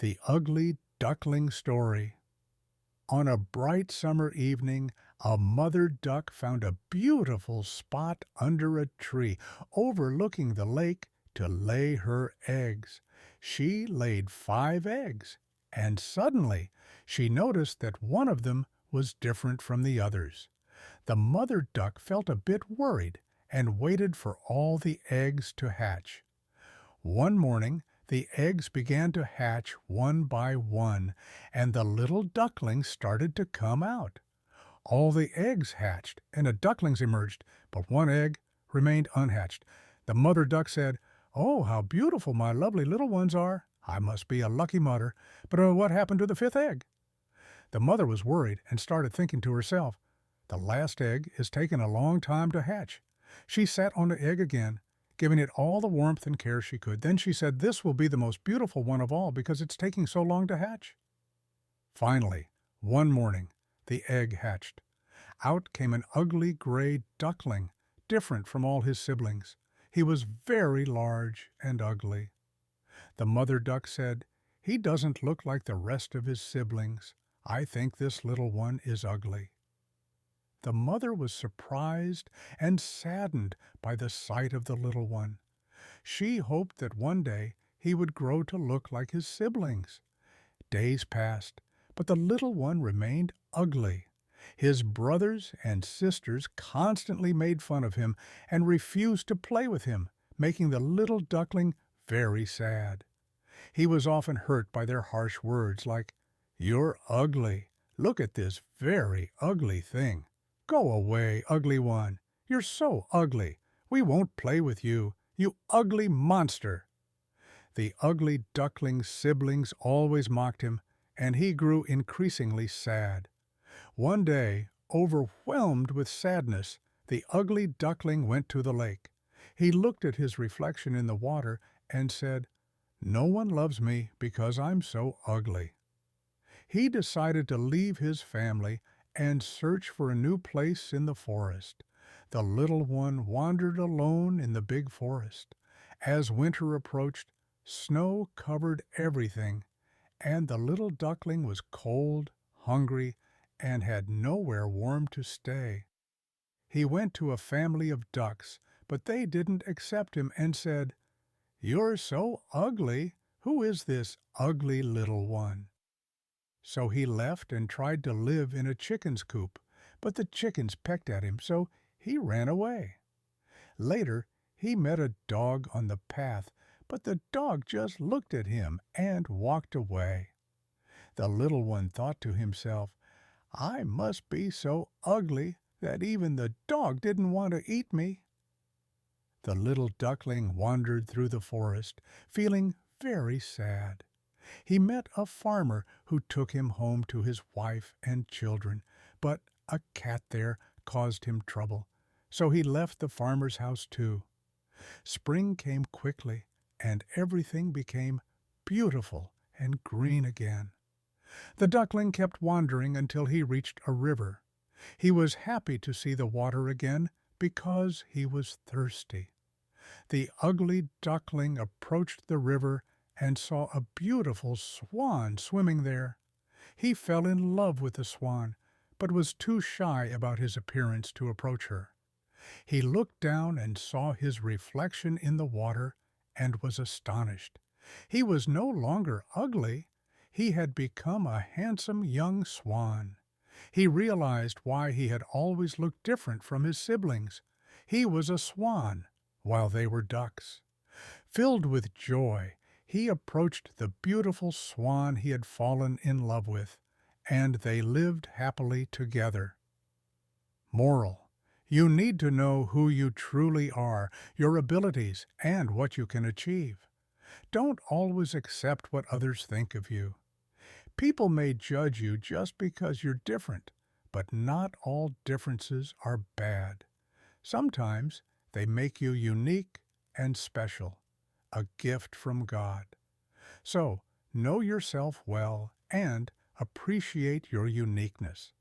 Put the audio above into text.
The Ugly Duckling Story. On a bright summer evening, a mother duck found a beautiful spot under a tree overlooking the lake to lay her eggs. She laid 5 eggs, and suddenly she noticed that one of them was different from the others. The mother duck felt a bit worried and waited for all the eggs to hatch. One morning the eggs began to hatch one by one, and the little ducklings started to come out. All the eggs hatched, and the ducklings emerged, but one egg remained unhatched. The mother duck said, "Oh, how beautiful my lovely little ones are! I must be a lucky mother. But what happened to the 5th egg?" The mother was worried and started thinking to herself, "The last egg is taking a long time to hatch." She sat on the egg again, giving it all the warmth and care she could. Then she said, "This will be the most beautiful one of all because it's taking so long to hatch." Finally, one morning, the egg hatched. Out came an ugly gray duckling, different from all his siblings. He was very large and ugly. The mother duck said, "He doesn't look like the rest of his siblings. I think this little one is ugly." The mother was surprised and saddened by the sight of the little one. She hoped that one day he would grow to look like his siblings. Days passed, but the little one remained ugly. His brothers and sisters constantly made fun of him and refused to play with him, making the little duckling very sad. He was often hurt by their harsh words like, "You're ugly. Look at this very ugly thing. Go away, ugly one. You're so ugly. We won't play with you, you ugly monster." The ugly duckling's siblings always mocked him, and he grew increasingly sad. One day, overwhelmed with sadness, the ugly duckling went to the lake. He looked at his reflection in the water and said, "No one loves me because I'm so ugly." He decided to leave his family and search for a new place in the forest. The little one wandered alone in the big forest. As winter approached, snow covered everything, and the little duckling was cold, hungry, and had nowhere warm to stay. He went to a family of ducks, but they didn't accept him and said, "You're so ugly. Who is this ugly little one?" So he left and tried to live in a chicken's coop, but the chickens pecked at him, so he ran away. Later, he met a dog on the path, but the dog just looked at him and walked away. The little one thought to himself, "I must be so ugly that even the dog didn't want to eat me." The little duckling wandered through the forest, feeling very sad. He met a farmer who took him home to his wife and children, but a cat there caused him trouble, so he left the farmer's house too. Spring came quickly, and everything became beautiful and green again. The duckling kept wandering until he reached a river. He was happy to see the water again because he was thirsty. The ugly duckling approached the river and saw a beautiful swan swimming there. He fell in love with the swan, but was too shy about his appearance to approach her. He looked down and saw his reflection in the water and was astonished. He was no longer ugly. He had become a handsome young swan. He realized why he had always looked different from his siblings. He was a swan, while they were ducks. Filled with joy, he approached the beautiful swan he had fallen in love with, and they lived happily together. Moral: you need to know who you truly are, your abilities, and what you can achieve. Don't always accept what others think of you. People may judge you just because you're different, but not all differences are bad. Sometimes they make you unique and special, a gift from God. So, know yourself well and appreciate your uniqueness.